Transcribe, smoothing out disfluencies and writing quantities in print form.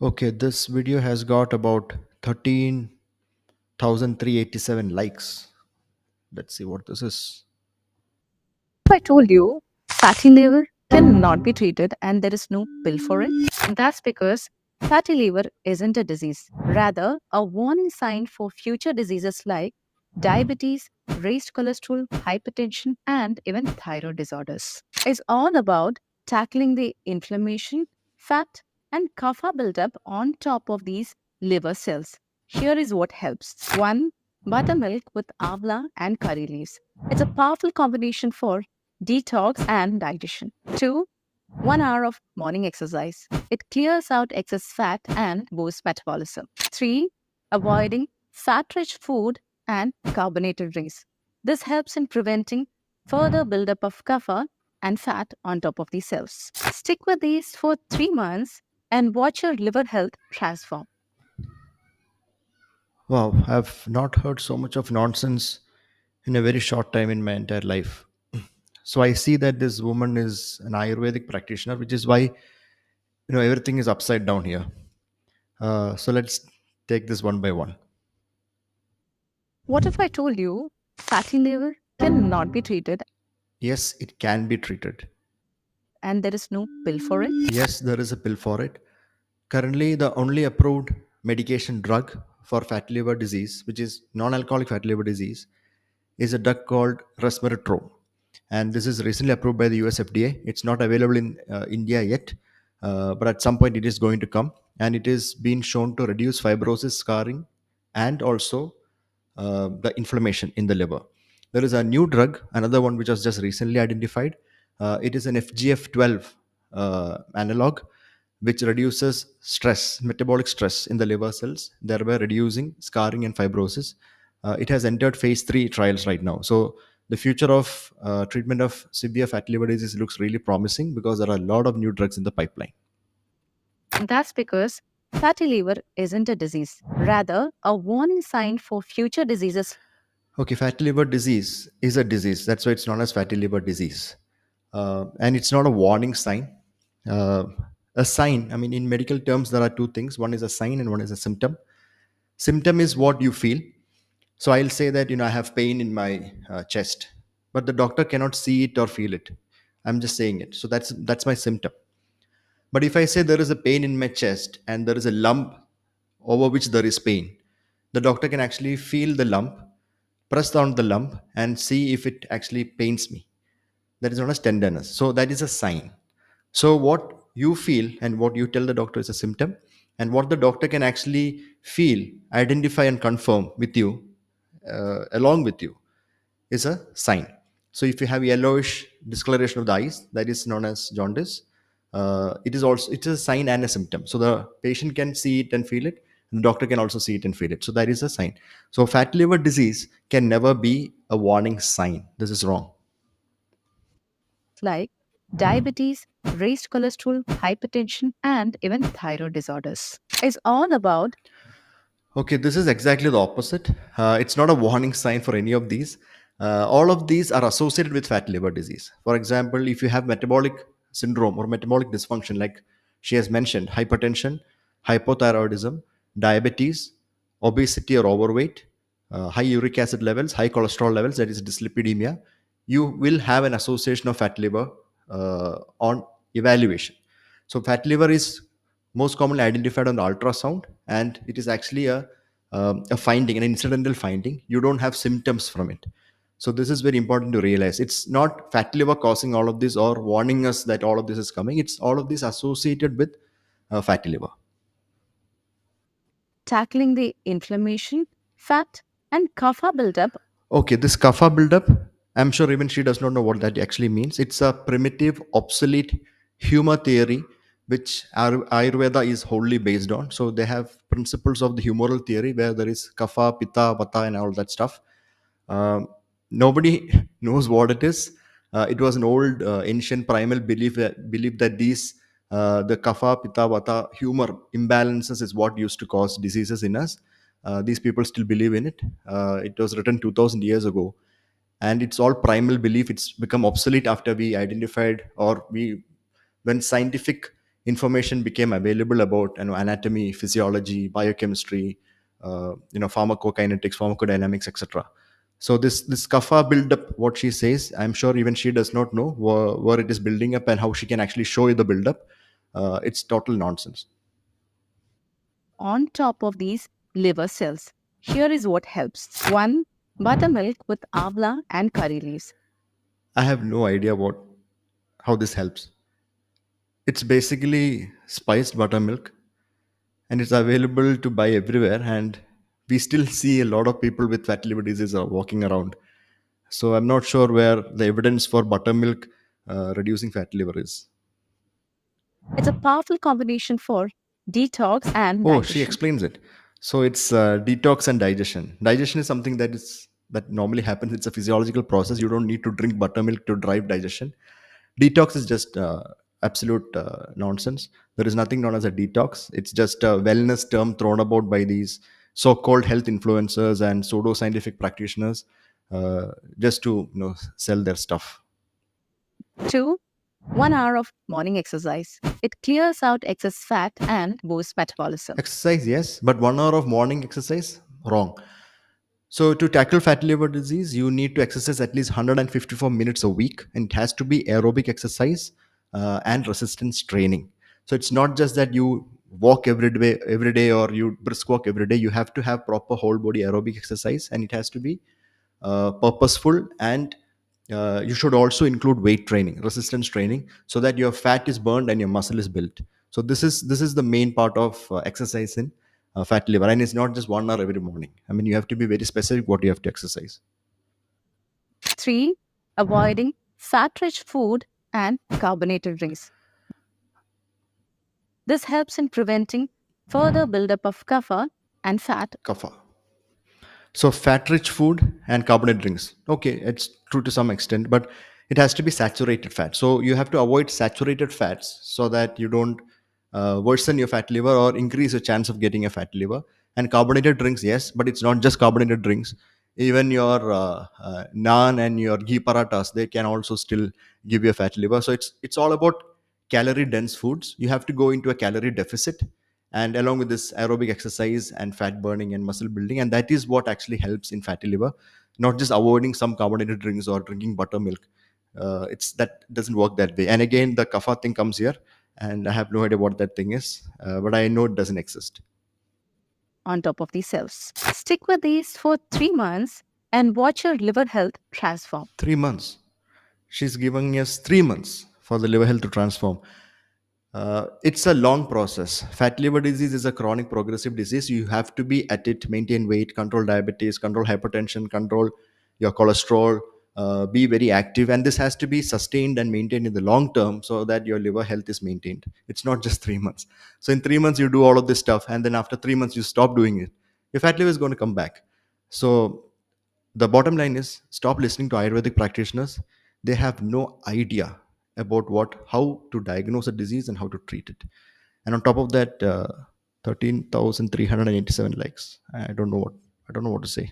Okay, this video has got about 13,387 likes. Let's see what this is. If I told you fatty liver cannot be treated and there is no pill for it, that's because fatty liver isn't a disease, rather, a warning sign for future diseases like diabetes, raised cholesterol, hypertension, and even thyroid disorders. It's all about tackling the inflammation, fat, and kapha buildup on top of these liver cells. Here is what helps. 1. Buttermilk with avla and curry leaves. It's a powerful combination for detox and digestion. 2. 1 hour of morning exercise. It clears out excess fat and boosts metabolism. 3. Avoiding fat rich food and carbonated drinks. This helps in preventing further buildup of kapha and fat on top of these cells. Stick with these for 3 months and watch your liver health transform. Wow, I've not heard so much of nonsense in a very short time in my entire life. So I see that this woman is an Ayurvedic practitioner, which is why everything is upside down here. So let's take this one by one. What if I told you fatty liver cannot be treated Yes, it can be treated. and there is no pill for it? Yes, there is a pill for it. Currently, the only approved medication drug for fatty liver disease, which is non-alcoholic fatty liver disease, is a drug called resveratrol, and this is recently approved by the US FDA. It's not available in India yet, but at some point it is going to come, and it is being shown to reduce fibrosis, scarring, and also the inflammation in the liver. There is a new drug, another one which was just recently identified. It is an FGF12 analog, which reduces stress, metabolic stress in the liver cells, thereby reducing scarring and fibrosis. It has entered phase 3 trials right now. So the future of treatment of severe fatty liver disease looks really promising because there are a lot of new drugs in the pipeline. That's because fatty liver isn't a disease, rather, a warning sign for future diseases. Okay, fatty liver disease is a disease. That's why it's known as fatty liver disease. And it's not a warning sign. Uh, a sign, I mean, in medical terms, there are two things: one is a sign and one is a symptom. Symptom is what you feel. So I'll say that, I have pain in my chest, but the doctor cannot see it or feel it. I'm just saying it. So that's my symptom. But if I say there is a pain in my chest and there is a lump over which there is pain, the doctor can actually feel the lump, press down the lump, and see if it actually pains me. That is known as tenderness. So that is a sign. So what you feel and what you tell the doctor is a symptom, and what the doctor can actually feel, identify, and confirm with you, along with you, is a sign. So if you have yellowish discoloration of the eyes, that is known as jaundice. It is a sign and a symptom. So the patient can see it and feel it, and the doctor can also see it and feel it. So that is a sign. So fatty liver disease can never be a warning sign. This is wrong. Like diabetes, raised cholesterol, hypertension, and even thyroid disorders. It's all about Okay, this is exactly the opposite. It's not a warning sign for any of these. All of these are associated with fatty liver disease. For example, if you have metabolic syndrome or metabolic dysfunction, like she has mentioned, hypertension, hypothyroidism, diabetes, obesity or overweight, high uric acid levels, high cholesterol levels, that is dyslipidemia, you will have an association of fatty liver on evaluation. So, fatty liver is most commonly identified on the ultrasound, and it is actually a finding, an incidental finding. You don't have symptoms from it. So this is very important to realize. It's not fatty liver causing all of this or warning us that all of this is coming. It's all of this associated with fatty liver. tackling the inflammation, fat, and kapha buildup. Okay, this kapha buildup, I'm sure even she does not know what that actually means. It's a primitive, obsolete humor theory, which Ayurveda is wholly based on. So they have principles of the humoral theory where there is kapha, pitta, vata, and all that stuff. Nobody knows what it is. It was an old, ancient, primal belief that the kapha, pitta, vata humor imbalances is what used to cause diseases in us. These people still believe in it. It was written 2,000 years ago, and it's all primal belief. It's become obsolete after we identified, or we when scientific information became available about anatomy, physiology, biochemistry, pharmacokinetics, pharmacodynamics, etc. So this kapha buildup, what she says, I'm sure even she does not know where it is building up and how she can actually show you the buildup. It's total nonsense. On top of these liver cells, here is what helps. 1. Buttermilk with avla and curry leaves. I have no idea how this helps. It's basically spiced buttermilk, and it's available to buy everywhere. And we still see a lot of people with fatty liver disease are walking around. So I'm not sure where the evidence for buttermilk reducing fatty liver is. It's a powerful combination for detox and Oh, she digestion. explains it. So it's detox and digestion. Digestion is something that normally happens. It's a physiological process. You don't need to drink buttermilk to drive digestion. Detox is just absolute nonsense. There is nothing known as a detox. It's just a wellness term thrown about by these so-called health influencers and pseudo-scientific practitioners, just to sell their stuff. 2. 1 hour of morning exercise. It clears out excess fat and boosts metabolism. Exercise, yes, but 1 hour of morning exercise, wrong. So to tackle fatty liver disease, you need to exercise at least 154 minutes a week, and it has to be aerobic exercise and resistance training. So it's not just that you walk every day, or you brisk walk every day. You have to have proper whole body aerobic exercise, and it has to be purposeful, and you should also include weight training, resistance training, so that your fat is burned and your muscle is built. So this is the main part of exercise in fatty liver, and it's not just 1 hour every morning. I mean, you have to be very specific what you have to exercise. 3. Avoiding fat rich food and carbonated drinks. This helps in preventing further buildup of kapha and fat. Kapha. So fat rich food and carbonated drinks. Okay, it's true to some extent, but it has to be saturated fat. So you have to avoid saturated fats so that you don't worsen your fat liver or increase your chance of getting a fat liver. And carbonated drinks, yes, but it's not just carbonated drinks. Even your naan and your ghee paratas, they can also still give you a fat liver. So it's all about calorie dense foods. You have to go into a calorie deficit, and along with this aerobic exercise and fat burning and muscle building, and that is what actually helps in fatty liver, not just avoiding some carbonated drinks or drinking buttermilk. It's that doesn't work that way. And again, the kapha thing comes here, and I have no idea what that thing is, but I know it doesn't exist. On top of these cells. Stick with these for 3 months and watch your liver health transform. 3 months. She's giving us 3 months for the liver health to transform. It's a long process. Fatty liver disease is a chronic progressive disease. You have to be at it, maintain weight, control diabetes, control hypertension, control your cholesterol, be very active. And this has to be sustained and maintained in the long term so that your liver health is maintained. It's not just 3 months. So in 3 months, you do all of this stuff. And then after 3 months, you stop doing it. Your fat liver is going to come back. So the bottom line is, stop listening to Ayurvedic practitioners. They have no idea about how to diagnose a disease and how to treat it. And on top of that, 13,387 likes. I don't know what to say.